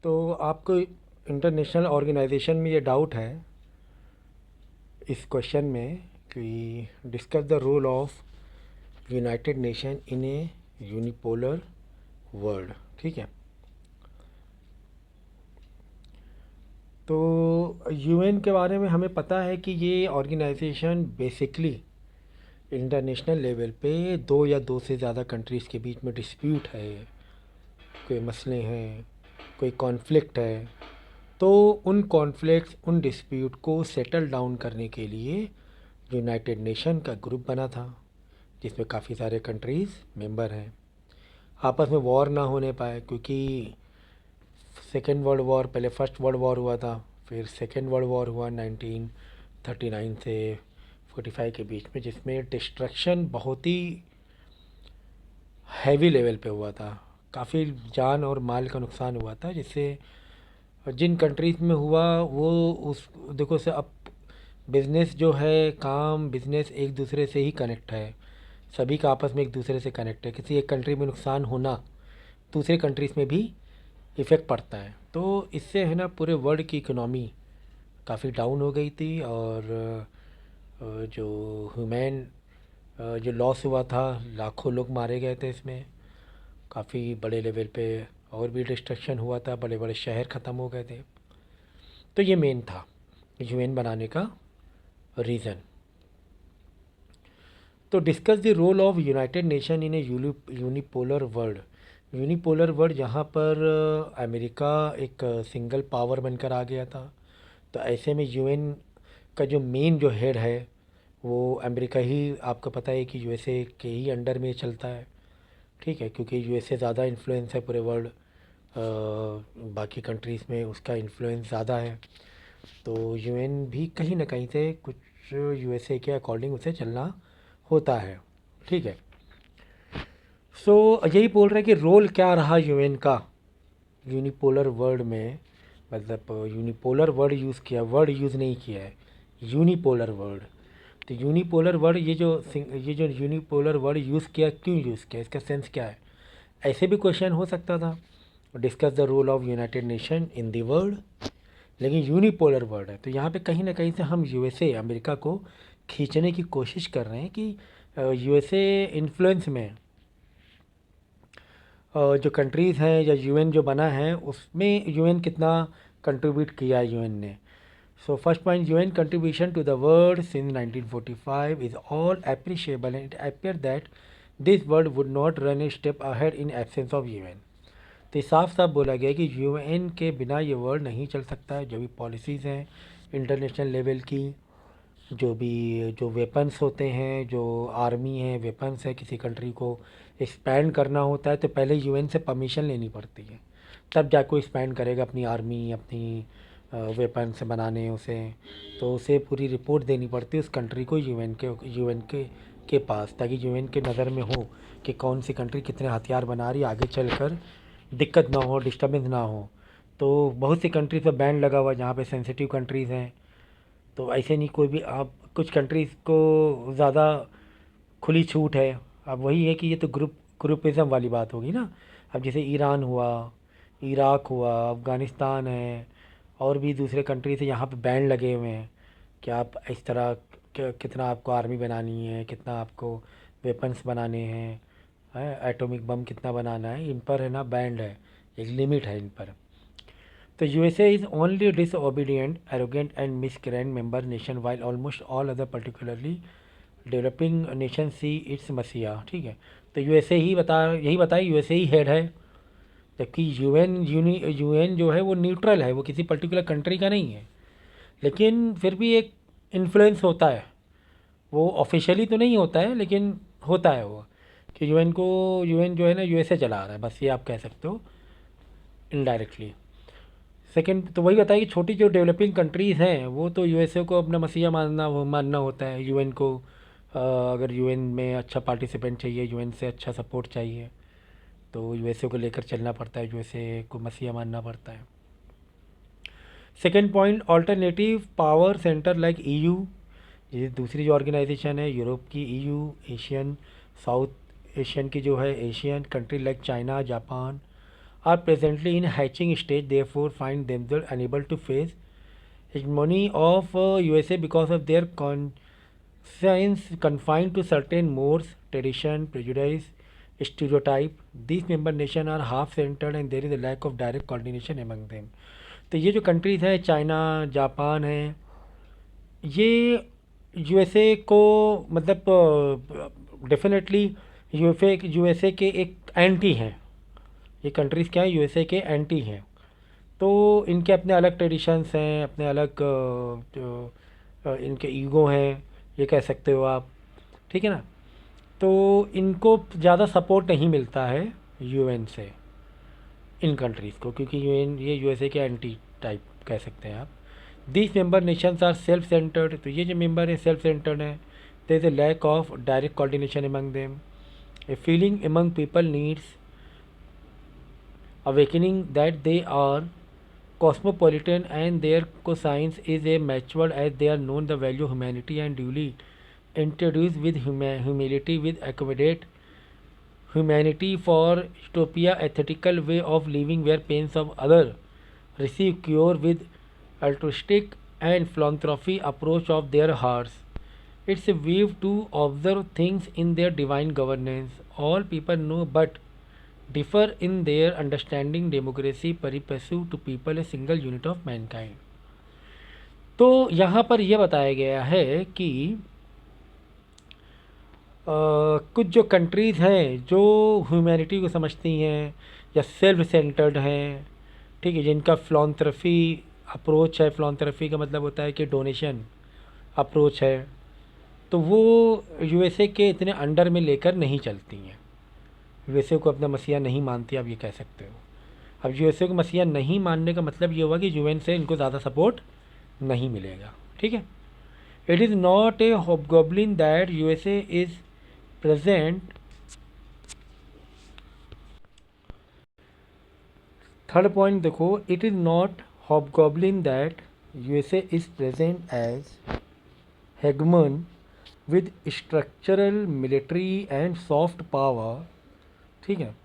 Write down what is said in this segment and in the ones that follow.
तो आपको international organisation में ये डाउट है इस क्वेश्चन में कि discuss the role of united nation in a unipolar world. ठीक है, तो यूएन के बारे में हमें पता है कि ये ऑर्गेनाइजेशन बेसिकली इंटरनेशनल लेवल पे दो या दो से ज़्यादा कंट्रीज़ के बीच में डिस्प्यूट है, कोई मसले हैं, कोई कॉन्फ्लिक्ट है, तो उन कॉन्फ्लिक्ट्स उन डिस्प्यूट को सेटल डाउन करने के लिए यूनाइटेड नेशन का ग्रुप बना था जिसमें काफ़ी सारे कंट्रीज़ मेंबर हैं। आपस में वॉर ना होने पाए, क्योंकि सेकेंड वर्ल्ड वॉर, पहले फर्स्ट वर्ल्ड वॉर हुआ था, फिर सेकेंड वर्ल्ड वॉर हुआ 1939 से 45 के बीच में, जिसमें डिस्ट्रक्शन बहुत ही हैवी लेवल पे हुआ था। काफ़ी जान और माल का नुकसान हुआ था, जिससे जिन कंट्रीज़ में हुआ वो उस देखो से अब बिज़नेस जो है, काम बिज़नेस एक दूसरे से ही कनेक्ट है, सभी का आपस में एक दूसरे से कनेक्ट है। किसी एक कंट्री में नुकसान होना दूसरे कंट्रीज़ में भी इफ़ेक्ट पड़ता है। तो इससे है ना पूरे वर्ल्ड की इकोनॉमी काफ़ी डाउन हो गई थी, और जो ह्यूमैन जो लॉस हुआ था, लाखों लोग मारे गए थे इसमें, काफ़ी बड़े लेवल पे और भी डिस्ट्रक्शन हुआ था, बड़े बड़े शहर ख़त्म हो गए थे। तो ये मेन था यूएन बनाने का रीज़न। तो discuss the role of united nation in a unipolar world. Unipolar world जहाँ पर अमेरिका एक सिंगल पावर बनकर आ गया था, तो ऐसे में यूएन का जो मेन जो हेड है वो अमेरिका ही, आपको पता है कि यूएसए के ही अंडर में चलता है। ठीक है, क्योंकि यूएसए ज़्यादा इन्फ्लुएंस है पूरे वर्ल्ड, बाकी कंट्रीज़ में उसका इन्फ्लुएंस ज़्यादा है। तो यूएन भी कहीं ना कहीं से कुछ यूएसए के अकॉर्डिंग उसे चलना होता है। ठीक है, सो यही बोल रहे हैं कि रोल क्या रहा यूएन का यूनिपोलर वर्ल्ड में। मतलब यूनिपोलर वर्ड यूज़ किया, वर्ड यूज़ नहीं किया है, यूनिपोलर वर्ड। तो यूनिपोलर वर्ड, ये जो यूनिपोलर वर्ड यूज़ किया, क्यों यूज़ किया, इसका सेंस क्या है, ऐसे भी क्वेश्चन हो सकता था। Discuss the role of united nation in the world, लेकिन यूनिपोलर वर्ड है, तो यहाँ पे कहीं ना कहीं से हम यूएसए, अमेरिका को खींचने की कोशिश कर रहे हैं कि यूएसए इन्फ्लुएंस में जो कंट्रीज़ हैं या यूएन जो बना है उसमें यूएन कितना कंट्रीब्यूट किया यूएन ने। So first point, UN contribution to the world since 1945 is all appreciable and it appear that this world would not run a step ahead in absence of UN. तो ये साफ साफ बोला गया कि यूएन के बिना ये वर्ल्ड नहीं चल सकता है। जो भी पॉलिसीज़ हैं इंटरनेशनल लेवल की, जो भी जो वेपन्स होते हैं, जो आर्मी है, वेपन्स है, किसी कंट्री को एक्सपैंड करना होता है तो पहले यूएन से परमिशन लेनी पड़ती है, तब जाके एक्सपैंड करेगा अपनी आर्मी, अपनी वेपन्स बनाने उसे। तो उसे पूरी रिपोर्ट देनी पड़ती है उस कंट्री को यूएन के पास, ताकि यूएन के नज़र में हो कि कौन सी कंट्री कितने हथियार बना रही है, आगे चलकर दिक्कत ना हो, डिस्टर्बेंस ना हो। तो बहुत सी कंट्रीज़ पर बैन लगा हुआ है जहाँ पे सेंसिटिव कंट्रीज़ हैं। तो ऐसे नहीं कोई भी, आप कुछ कंट्रीज़ को ज़्यादा खुली छूट है। अब वही है कि ये तो ग्रुपिज़म वाली बात होगी ना। अब जैसे ईरान हुआ, इराक हुआ, अफ़गानिस्तान है, और भी दूसरे कंट्री से यहाँ पे बैन लगे हुए हैं कि आप इस तरह कितना आपको आर्मी बनानी है, कितना आपको वेपन्स बनाने हैं, एटॉमिक बम कितना बनाना है, इन पर है ना बैंड है, एक लिमिट है इन पर। The USA is only disobedient, arrogant, and miscreant member nation, while almost all other, particularly developing nation, see its मसीहा। ठीक है, तो यूएसए ही यही बताए, यूएसए ही हेड है, जबकि यूएन जो है वो न्यूट्रल है, वो किसी पर्टिकुलर कंट्री का नहीं है, लेकिन फिर भी एक इन्फ्लुएंस होता है। वो ऑफिशियली तो नहीं होता है, लेकिन होता है वो, कि यूएन जो है ना यूएसए चला रहा है, बस ये आप कह सकते हो इनडायरेक्टली। सेकंड तो वही बताया कि छोटी जो डेवलपिंग कंट्रीज़ हैं वो तो यूएसए को अपना मसीहा मानना होता है। यूएन को अगर यूएन में अच्छा पार्टिसिपेंट चाहिए, यूएन से अच्छा सपोर्ट चाहिए, तो यूएसए को लेकर चलना पड़ता है, यूएसए को मसीहा मानना पड़ता है। Second point, alternative power centre like EU, ये दूसरी जो ऑर्गेनाइजेशन है यूरोप की, ईयू, एशियन, साउथ एशियन की जो है, Asian country like China, Japan are presently in hatching stage, therefore find themselves unable to face hegemony of USA because of their conscience confined to certain mores, tradition, prejudice, stereotype. These member nations are half centered and there is a lack of direct coordination among them. तो ये जो countries हैं, China, Japan है, ये USA को मतलब definitely USA के एक एंटी हैं। ये कंट्रीज़ क्या है, यूएसए के एंटी हैं। तो इनके अपने अलग ट्रेडिशंस हैं, अपने अलग इनके ईगो हैं, ये कह सकते हो आप, ठीक है ना। तो इनको ज़्यादा सपोर्ट नहीं मिलता है यूएन से, इन कंट्रीज़ को, क्योंकि यूएन ये यूएसए के एंटी टाइप कह सकते हैं आप। These member nations are self centred, तो ये जो मेंबर है सेल्फ सेंटर्ड है। There is a lack of direct coordination among them, a feeling among people needs awakening that they are cosmopolitan and their conscience is a matured as they are known the value of humanity and duly introduced with humility with accommodate humanity for utopia ethical way of living where pains of other receive cure with altruistic and philanthropy approach of their hearts. It's a way to observe things in their divine governance. All people know but differ in their understanding democracy pursue to people a single unit of mankind. तो यहाँ पर यह बताया गया है कि कुछ जो कंट्रीज़ हैं जो ह्यूमैनिटी को समझती हैं या सेल्फ सेंटर्ड हैं, ठीक है, जिनका फिलॉन्थ्रफी अप्रोच है, फिलॉन्थ्रफी का मतलब होता है कि डोनेशन अप्रोच है, तो वो यूएसए के इतने अंडर में लेकर नहीं चलती हैं। यूएसए को अपना मसीहा नहीं मानती, आप ये कह सकते हो। अब यूएसए को मसीहा नहीं मानने का मतलब ये हुआ कि यूएन से इनको ज़्यादा सपोर्ट नहीं मिलेगा, ठीक है। It is not a hobgoblin that USA is present, third point देखो, it is not hobgoblin that USA is present as hegemon with structural military and soft power, ठीक है।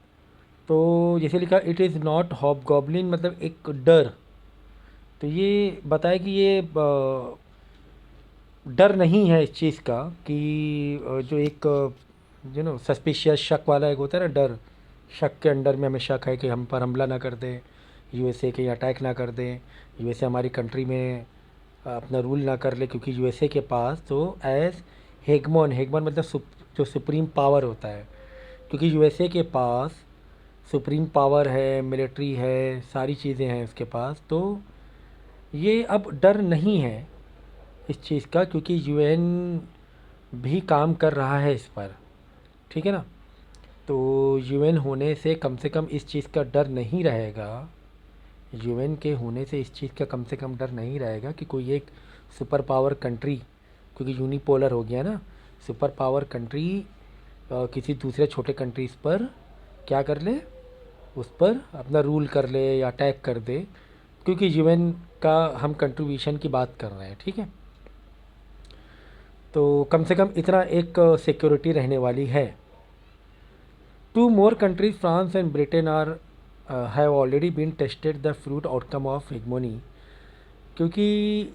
तो जैसे लिखा इट इज़ नॉट हॉबगॉब्लिन मतलब एक डर, तो ये बताए कि ये डर नहीं है इस चीज़ का कि जो एक जो नो सस्पिशियस शक वाला एक होता है ना डर, शक के अंडर में हमें शक है कि हम पर हमला ना कर दे, यूएसए कहीं अटैक ना कर दे, यूएसए हमारी कंट्री में अपना रूल ना कर ले, क्योंकि यूएसए के पास तो एज हेगमोन, हेगमोन मतलब जो सुप्रीम पावर होता है, क्योंकि यूएसए के पास सुप्रीम पावर है, मिलिट्री है, सारी चीज़ें हैं उसके पास, तो ये अब डर नहीं है इस चीज़ का, क्योंकि यूएन भी काम कर रहा है इस पर, ठीक है ना। तो यूएन होने से कम इस चीज़ का डर नहीं रहेगा, यूएन के होने से इस चीज़ का कम से कम डर नहीं रहेगा कि कोई एक सुपर पावर कंट्री, क्योंकि यूनिपोलर हो गया ना, सुपर पावर कंट्री किसी दूसरे छोटे कंट्रीज़ पर क्या कर ले, उस पर अपना रूल कर ले या अटैक कर दे, क्योंकि यूएन का हम कंट्रीब्यूशन की बात कर रहे हैं, ठीक है। तो कम से कम इतना एक सिक्योरिटी रहने वाली है। Two more countries France and Britain are have already been tested the fruit outcome of hegemony, क्योंकि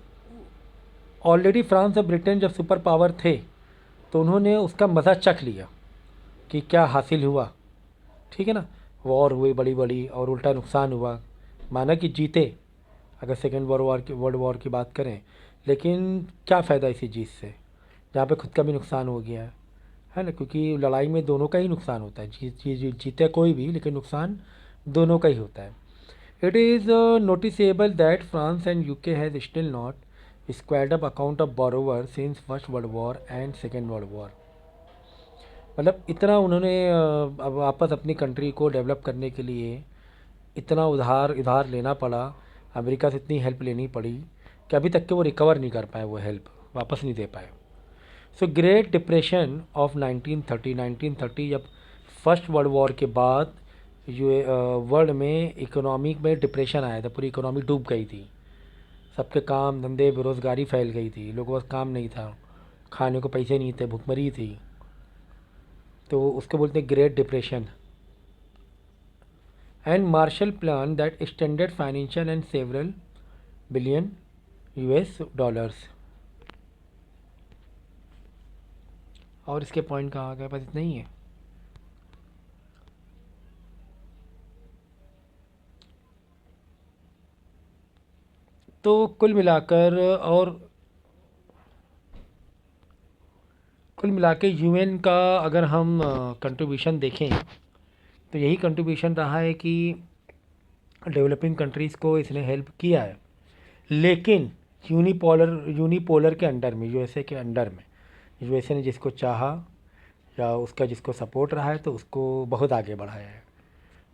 ऑलरेडी फ्रांस और ब्रिटेन जब सुपर पावर थे तो उन्होंने उसका मज़ा चख लिया कि क्या हासिल हुआ, ठीक है ना। वॉर हुई बड़ी बड़ी और उल्टा नुकसान हुआ, माना कि जीते अगर सेकेंड वर्ल्ड वॉर की बात करें, लेकिन क्या फ़ायदा इसी जीत से जहाँ पे खुद का भी नुकसान हो गया है ना, क्योंकि लड़ाई में दोनों का ही नुकसान होता है, जीते कोई भी लेकिन नुकसान दोनों का ही होता है। It is noticeable that France and UK has still not squared up account of borrower since first world war and second world war, मतलब इतना उन्होंने अब वापस अपनी कंट्री को डेवलप करने के लिए इतना उधार लेना पड़ा, अमेरिका से इतनी हेल्प लेनी पड़ी कि अभी तक के वो रिकवर नहीं कर पाए, वो हेल्प वापस नहीं दे पाए। सो ग्रेट डिप्रेशन ऑफ 1930 जब फर्स्ट वर्ल्ड वॉर के बाद वर्ल्ड में इकोनॉमिक में डिप्रेशन आया था, पूरी इकोनॉमी डूब गई थी, सबके काम धंधे बेरोज़गारी फैल गई थी, लोगों का काम नहीं था, खाने को पैसे नहीं थे, भुखमरी थी, तो उसको बोलते हैं great depression. And Marshall plan that extended financial and several billion US dollars. और इसके पॉइंट कहाँ गए, बस इतना ही है। तो कुल मिला के यूएन का अगर हम कंट्रीब्यूशन देखें तो यही कंट्रीब्यूशन रहा है कि डेवलपिंग कंट्रीज़ को इसने हेल्प किया है, लेकिन यूनिपोलर के अंडर में, यूएसए के अंडर में। यूएसए ने जिसको चाहा या उसका जिसको सपोर्ट रहा है तो उसको बहुत आगे बढ़ाया है।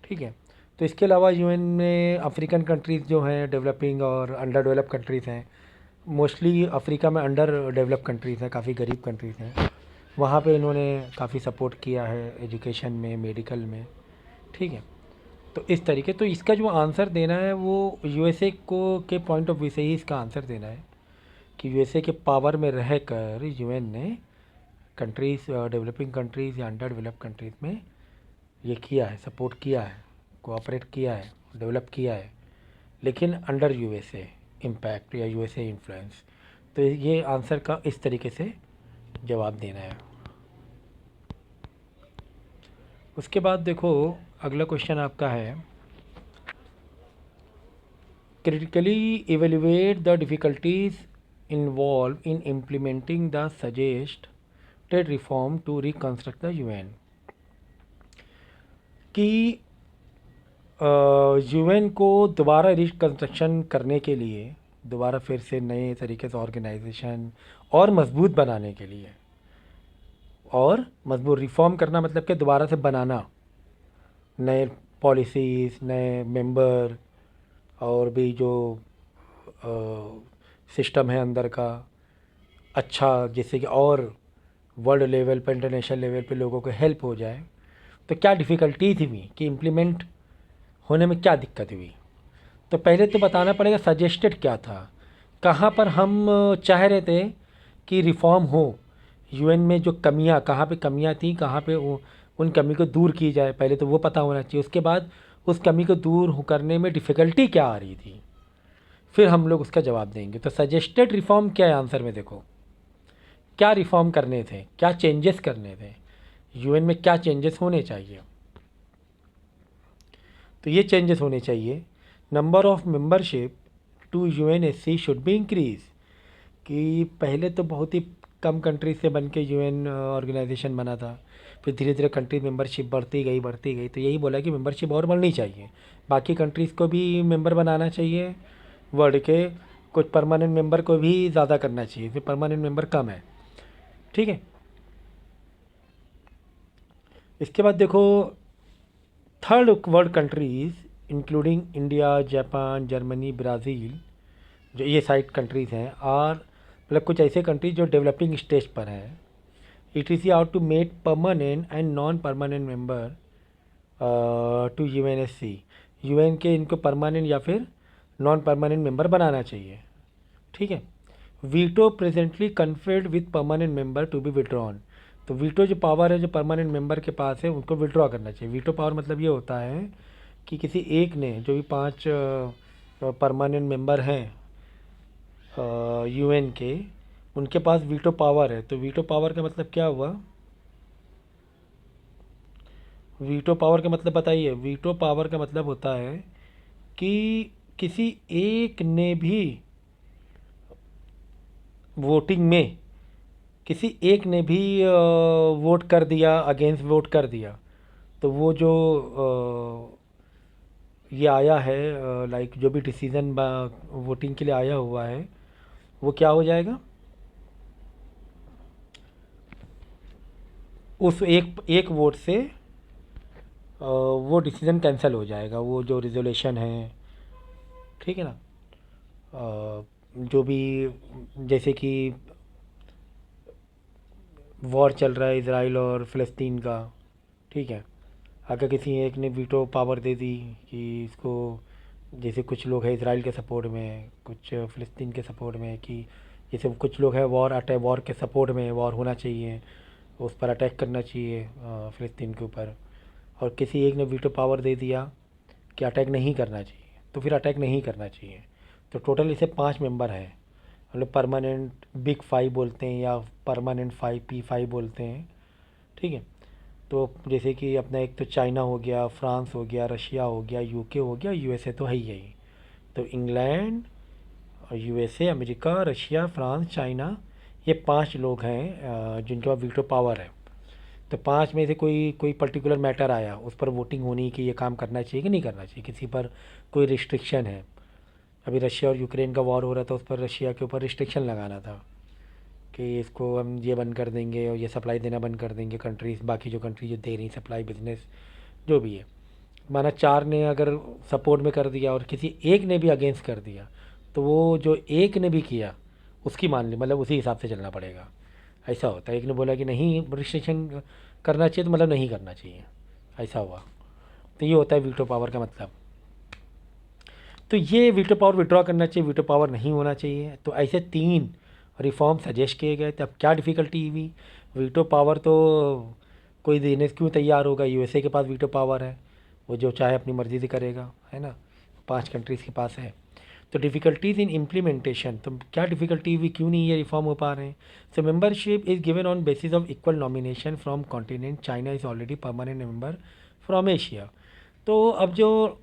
ठीक है। तो इसके अलावा यूएन में अफ्रीकन कंट्रीज़ जो हैं डेवलपिंग और अंडर डेवलप कंट्रीज़ हैं, मोस्टली अफ्रीका में अंडर डेवलप कंट्रीज़ हैं, काफ़ी गरीब कंट्रीज़ हैं, वहाँ पे इन्होंने काफ़ी सपोर्ट किया है एजुकेशन में, मेडिकल में। ठीक है। तो इस तरीके, तो इसका जो आंसर देना है वो यूएसए को के पॉइंट ऑफ व्यू से ही इसका आंसर देना है कि यूएसए के पावर में रहकर यूएन ने कंट्रीज़, डेवलपिंग कंट्रीज़ या अंडर डेवलप कंट्रीज़ में ये किया है, सपोर्ट किया है, कोऑपरेट किया है, डेवलप किया है, लेकिन अंडर यूएसए इम्पैक्ट या यूएसए इन्फ्लुएंस। तो ये आंसर का इस तरीके से जवाब देना है। उसके बाद देखो अगला क्वेश्चन आपका है, critically evaluate the difficulties involve in implementing the suggested reform to reconstruct the UN. कि यूएन को दोबारा रिकन्स्ट्रक्शन करने के लिए, दोबारा फिर से नए तरीके से ऑर्गेनाइजेशन और मजबूत बनाने के लिए, और मजबूत रिफॉर्म करना मतलब कि दोबारा से बनाना, नए पॉलिसीज़, नए मेंबर, और भी जो सिस्टम है अंदर का अच्छा, जिससे कि और वर्ल्ड लेवल पर, इंटरनेशनल लेवल पे लोगों को हेल्प हो जाए। तो क्या डिफ़िकल्टीज हुई कि इम्प्लीमेंट होने में क्या दिक्कत हुई। तो पहले तो बताना पड़ेगा सजेस्टेड क्या था, कहाँ पर हम चाह रहे थे कि रिफ़ॉर्म हो, यूएन में जो कमियाँ, कहाँ पे कमियाँ थी, कहाँ पे उन कमी को दूर की जाए, पहले तो वो पता होना चाहिए। उसके बाद उस कमी को दूर करने में डिफ़िकल्टी क्या आ रही थी, फिर हम लोग उसका जवाब देंगे। तो सजेस्टेड रिफ़ॉर्म क्या है आंसर में, देखो क्या रिफ़ॉर्म करने थे, क्या चेंजेस करने थे, यूएन में क्या चेंजेस होने चाहिए। तो ये चेंजेस होने चाहिए, number of membership to UNSC should be increase. कि पहले तो बहुत ही कम कंट्रीज से बन के यूएन ऑर्गेनाइजेशन बना था, फिर धीरे धीरे कंट्री मेंबरशिप बढ़ती गई। तो यही बोला कि मेंबरशिप और बढ़नी चाहिए, बाकी कंट्रीज़ को भी मेंबर बनाना चाहिए वर्ल्ड के, कुछ परमानेंट मेंबर को भी ज़्यादा करना चाहिए, फिर परमानेंट मेंबर कम है। ठीक है। इसके बाद देखो third world countries including India, Japan, Germany, Brazil, जो ये साइड कंट्रीज़ हैं, और मतलब कुछ ऐसे कंट्रीज जो डेवलपिंग स्टेज पर हैं, it is out to make permanent and non permanent member to UNSC. UN के इनको परमानेंट या फिर नॉन परमानेंट मेंबर बनाना चाहिए। ठीक है। Veto presently conferred with permanent member to be withdrawn. तो वीटो जो पावर है जो परमानेंट मेंबर के पास है, उनको विड्रॉ करना चाहिए। वीटो पावर मतलब ये होता है कि किसी एक ने, जो भी 5 परमानेंट मेंबर हैं यूएन के, उनके पास वीटो पावर है। तो वीटो पावर का मतलब क्या हुआ, वीटो पावर का मतलब बताइए। वीटो पावर का मतलब होता है कि किसी एक ने भी वोटिंग में, किसी एक ने भी वोट कर दिया, अगेंस्ट वोट कर दिया, तो वो जो ये आया है, लाइक जो भी डिसीज़न वोटिंग के लिए आया हुआ है, वो क्या हो जाएगा, उस एक एक वोट से वो डिसीज़न कैंसिल हो जाएगा, वो जो रिजोल्यूशन है। ठीक है ना। जो भी, जैसे कि वॉर चल रहा है इसराइल और फ़लस्तीन का, ठीक है, अगर किसी एक ने वीटो पावर दे दी कि इसको, जैसे कुछ लोग हैं इसराइल के सपोर्ट में, कुछ फ़लस्तीन के सपोर्ट में, कि जैसे कुछ लोग हैं वॉर के सपोर्ट में, वॉर होना चाहिए, उस पर अटैक करना चाहिए फ़लस्तीन के ऊपर, और किसी एक ने वीटो पावर दे दिया कि अटैक नहीं करना चाहिए, तो फिर अटैक नहीं करना चाहिए। तो टोटल इसे 5 मेंबर हैं, मतलब परमानेंट बिग 5 बोलते हैं या परमानेंट 5 P5 बोलते हैं, ठीक है। तो जैसे कि अपना एक तो चाइना हो गया, फ्रांस हो गया, रशिया हो गया, यूके हो गया, यूएसए तो है ही यही। तो England, USA, America, Russia, France, China, ये 5 लोग हैं जिनके पास वीटो पावर है। तो 5 में से कोई कोई पर्टिकुलर मैटर आया, उस पर वोटिंग होनी कि ये काम करना चाहिए कि नहीं करना चाहिए, किसी पर कोई रिस्ट्रिक्शन है। अभी रशिया और यूक्रेन का वॉर हो रहा था, उस पर रशिया के ऊपर रिस्ट्रिक्शन लगाना था कि इसको हम ये बंद कर देंगे और ये सप्लाई देना बंद कर देंगे कंट्रीज़, बाकी जो कंट्री जो दे रही सप्लाई, बिजनेस जो भी है। माना 4 ने अगर सपोर्ट में कर दिया और किसी एक ने भी अगेंस्ट कर दिया, तो वो जो एक ने भी किया उसकी मान ली, मतलब उसी हिसाब से चलना पड़ेगा। ऐसा होता है, एक ने बोला कि नहीं रजिस्ट्रेशन करना चाहिए तो मतलब नहीं करना चाहिए, ऐसा हुआ। तो ये होता है वीटो पावर का मतलब। तो ये वीटो पावर विड्रॉ करना चाहिए, वीटो पावर नहीं होना चाहिए। तो ऐसे 3 रिफॉर्म सजेस्ट किए गए थे। अब क्या डिफ़िकल्टी हुई, वीटो पावर तो कोई देने क्यों तैयार होगा, यूएसए के पास वीटो पावर है, वो जो चाहे अपनी मर्ज़ी से करेगा, है ना, 5 कंट्रीज़ के पास है। तो डिफ़िकल्टीज़ इन इम्प्लीमेंटेशन, तो क्या डिफ़िकल्टी हुई, क्यों नहीं ये रिफॉर्म हो पा रहे हैं। So membership is given on basis of equal nomination from continent, China is already permanent member from Asia. तो अब जो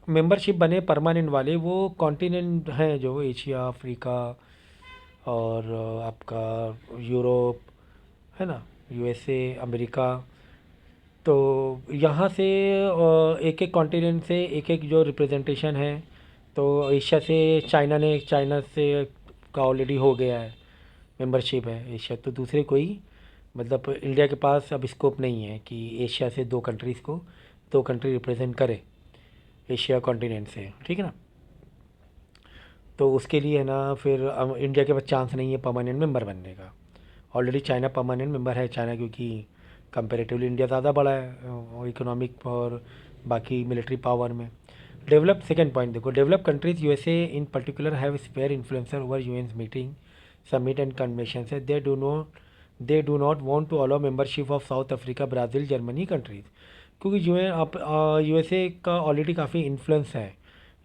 मेंबरशिप बने परमानेंट वाले, वो कॉन्टिनेंट हैं जो एशिया, अफ्रीका और आपका यूरोप, है ना, यूएसए, अमेरिका। तो यहाँ से एक एक कॉन्टिनेंट से एक एक जो रिप्रेजेंटेशन है। तो एशिया से चाइना से का ऑलरेडी हो गया है, मेंबरशिप है एशिया। तो दूसरे कोई, मतलब इंडिया के पास अब स्कोप नहीं है कि एशिया से 2 कंट्रीज़ को 2 कंट्री रिप्रेजेंट करे एशिया कॉन्टिनेंट से, ठीक है ना। तो उसके लिए है ना, फिर इंडिया के पास चांस नहीं है परमानेंट मेंबर बनने का। ऑलरेडी चाइना परमानेंट मेंबर है, चाइना क्योंकि कंपेरेटिवली इंडिया ज़्यादा बड़ा है इकोनॉमिक और बाकी मिलिट्री पावर में। डेवलप, सेकेंड पॉइंट देखो, develop countries USA in particular have spare influencer over UN meeting, summit and convention से they do not want to allow membership of South Africa, Brazil, Germany countries. क्योंकि UN आप USA का already काफ़ी influence है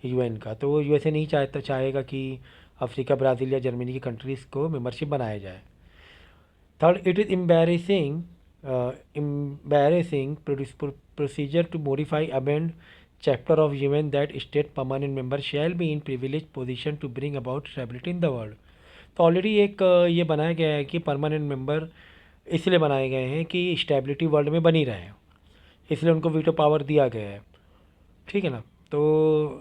UN का, तो वो USA नहीं चाहेगा कि अफ्रीका, ब्राज़ील या जर्मनी की कंट्रीज़ को मेंबरशिप बनाया जाए। Third, it is embarrassing procedure to modify amend chapter of UN that state permanent member shall be in privileged position to bring about stability in the world। तो already एक ये बनाया गया है कि परमानेंट मेंबर इसलिए बनाए गए हैं कि स्टेबिलिटी वर्ल्ड में बनी रहे, इसलिए उनको वीटो पावर दिया गया है, ठीक है ना। तो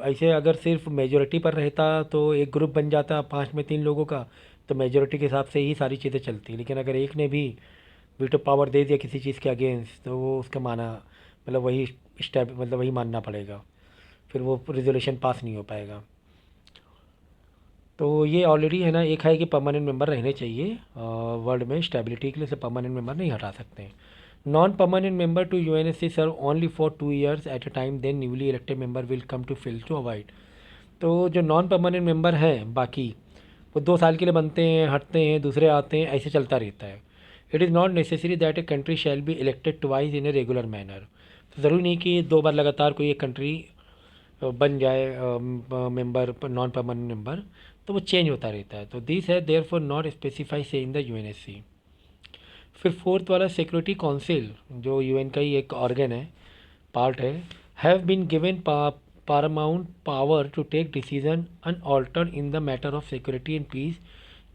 ऐसे अगर सिर्फ मेजोरिटी पर रहता तो एक ग्रुप बन जाता 5 में 3 लोगों का, तो मेजोरिटी के हिसाब से ही सारी चीज़ें चलती। लेकिन अगर एक ने भी वीटो पावर दे दिया किसी चीज़ के अगेंस्ट, तो वो उसका माना, मतलब वही स्टेप, मतलब वही मानना पड़ेगा, फिर वो रेजोल्यूशन पास नहीं हो पाएगा। तो ये ऑलरेडी है ना, एक है कि परमानेंट मेंबर रहने चाहिए वर्ल्ड में स्टेबिलिटी के लिए, से परमानेंट मेंबर नहीं हटा सकते हैं। Non permanent member to UNSC serve only for 2 years at a time, then newly elected member will come to fill to avoid. तो जो नॉन परमानेंट मेंबर हैं बाकी, वो 2 साल के लिए बनते हैं, हटते हैं, दूसरे आते हैं, ऐसे चलता रहता है। It is not necessary that a country shall be elected twice in a regular manner. तो ज़रूरी नहीं कि 2 बार लगातार कोई एक कंट्री बन जाए मेंबर, नॉन परमानेंट मेंबर, तो वो चेंज होता रहता है। तो दिस है देयर फॉर नॉट स्पेसिफाई से इन द यूएनएससी। फिर फोर्थ वाला, सिक्योरिटी काउंसिल जो यूएन का ही एक ऑर्गन है, पार्ट है, have been given paramount power to take decision unaltered in the matter of security and peace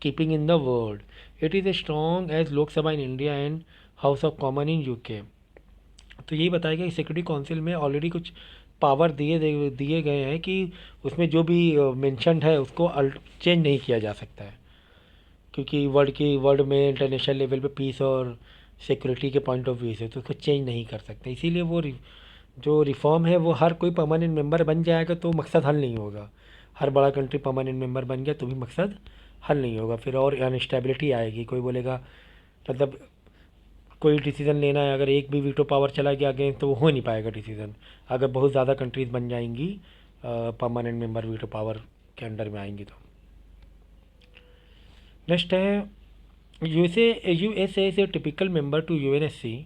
keeping in the world. It is as strong as Lok Sabha in India and House of Commons in UK। तो यही बताया गया कि security council में already कुछ power दिए गए हैं कि उसमें जो भी मेंशनड है उसको चेंज नहीं किया जा सकता है, क्योंकि वर्ल्ड में इंटरनेशनल लेवल पे पीस और सिक्योरिटी के पॉइंट ऑफ व्यू से तो उसको चेंज नहीं कर सकते। इसीलिए वो जो रिफॉर्म है वो हर कोई परमानेंट मेंबर बन जाएगा तो मकसद हल नहीं होगा। हर बड़ा कंट्री परमानेंट मेंबर बन गया तो भी मकसद हल नहीं होगा, फिर और अनस्टेबिलिटी आएगी। कोई बोलेगा, मतलब कोई डिसीज़न लेना है, अगर एक भी वीटो पावर चला गया अगेंस्ट तो वो हो नहीं पाएगा डिसीज़न, अगर बहुत ज़्यादा कंट्रीज़ बन जाएंगी परमानेंट मेंबर वीटो पावर के अंडर में आएंगी तो। नेक्स्ट है, USA is a typical member to UNSC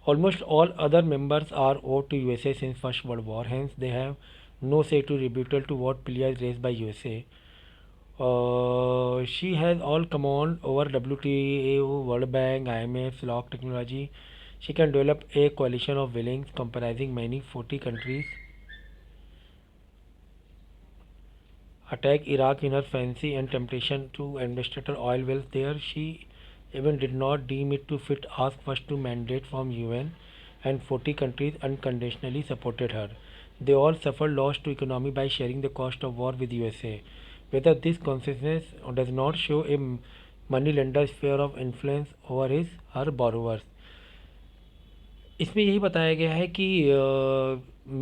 Almost all other members are owed to USA since First World War. Hence, they have no say to rebuttal to what pleas raised by USA. She has all command over WTO, World Bank, IMF, Lock Technology. She can develop a coalition of willings comprising many 40 countries. Attack Iraq in her fancy and temptation to invested oil wells there. She even did not deem it to fit ask first to mandate from UN, and 40 countries unconditionally supported her. They all suffered loss to economy by sharing the cost of war with USA. Whether this consciousness does not show a money lender's fear of influence over his her borrowers. इसमें यही बताया गया है कि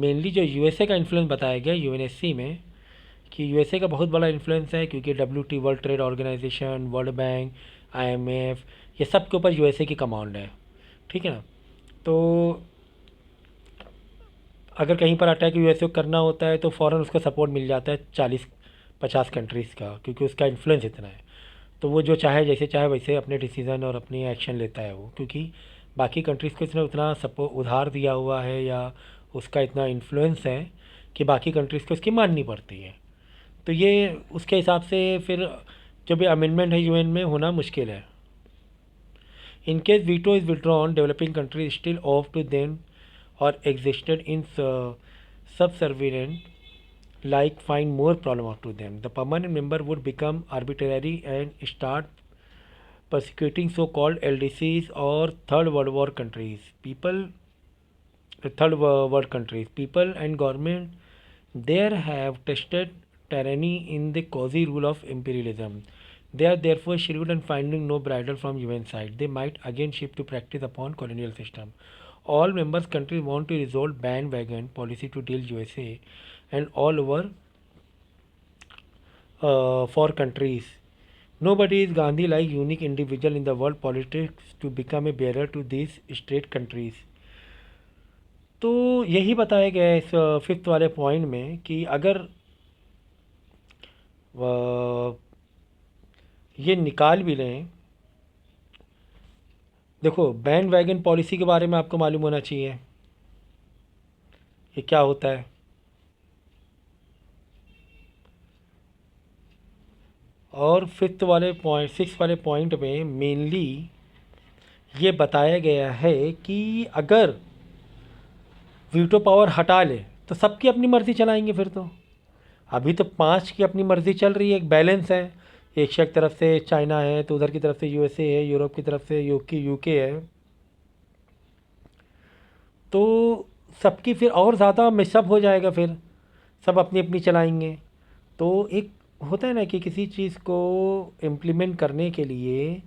mainly जो USA का influence बताया गया यूएनएससी में कि यूएसए का बहुत बड़ा इन्फ्लुएंस है, क्योंकि WTO, world trade organisation, world bank, IMF, ये सब के ऊपर यूएसए की कमांड है। ठीक है ना। तो अगर कहीं पर अटैक यूएसए को करना होता है तो फ़ौरन उसको सपोर्ट मिल जाता है 40-50 कंट्रीज़ का, क्योंकि उसका इन्फ्लुएंस इतना है। तो वो जो चाहे जैसे चाहे वैसे अपने डिसीज़न और अपनी एक्शन लेता है वो, क्योंकि बाकी कंट्रीज़ को इसने उतना सपोर्ट उधार दिया हुआ है या उसका इतना इन्फ्लुएंस है कि बाकी कंट्रीज़ को उसकी माननी पड़ती है। तो ये उसके हिसाब से फिर जो भी अमेंडमेंट है यूएन में होना मुश्किल है। In case veto is withdrawn, developing countries still off to them और existed in subservient like find more problem up to them. The permanent member would become arbitrary and start persecuting so-called LDCs or third world countries. People and government there have tested tyranny in the cozy rule of imperialism. They are therefore shrewd and finding no bridle from UN side. They might again shift to practice upon colonial system. All members countries want to resolve bandwagon policy to deal USA and all over for countries. Nobody is Gandhi like unique individual in the world politics to become a bearer to these state countries. तो यही बताया गया है इस fifth वाले point में कि अगर ये निकाल भी लें, देखो बैंड वैगन पॉलिसी के बारे में आपको मालूम होना चाहिए ये क्या होता है। और सिक्स वाले पॉइंट में मेनली ये बताया गया है कि अगर वीटो पावर हटा ले तो सबकी अपनी मर्ज़ी चलाएंगे फिर तो। अभी तो 5 की अपनी मर्ज़ी चल रही है, एक बैलेंस है। एशिया की तरफ से चाइना है, तो उधर की तरफ से USA है, यूरोप की तरफ से यूके है। तो सबकी फिर और ज़्यादा मिक्सअप हो जाएगा, फिर सब अपनी अपनी चलाएंगे। तो एक होता है ना कि किसी चीज़ को इम्प्लीमेंट करने के लिए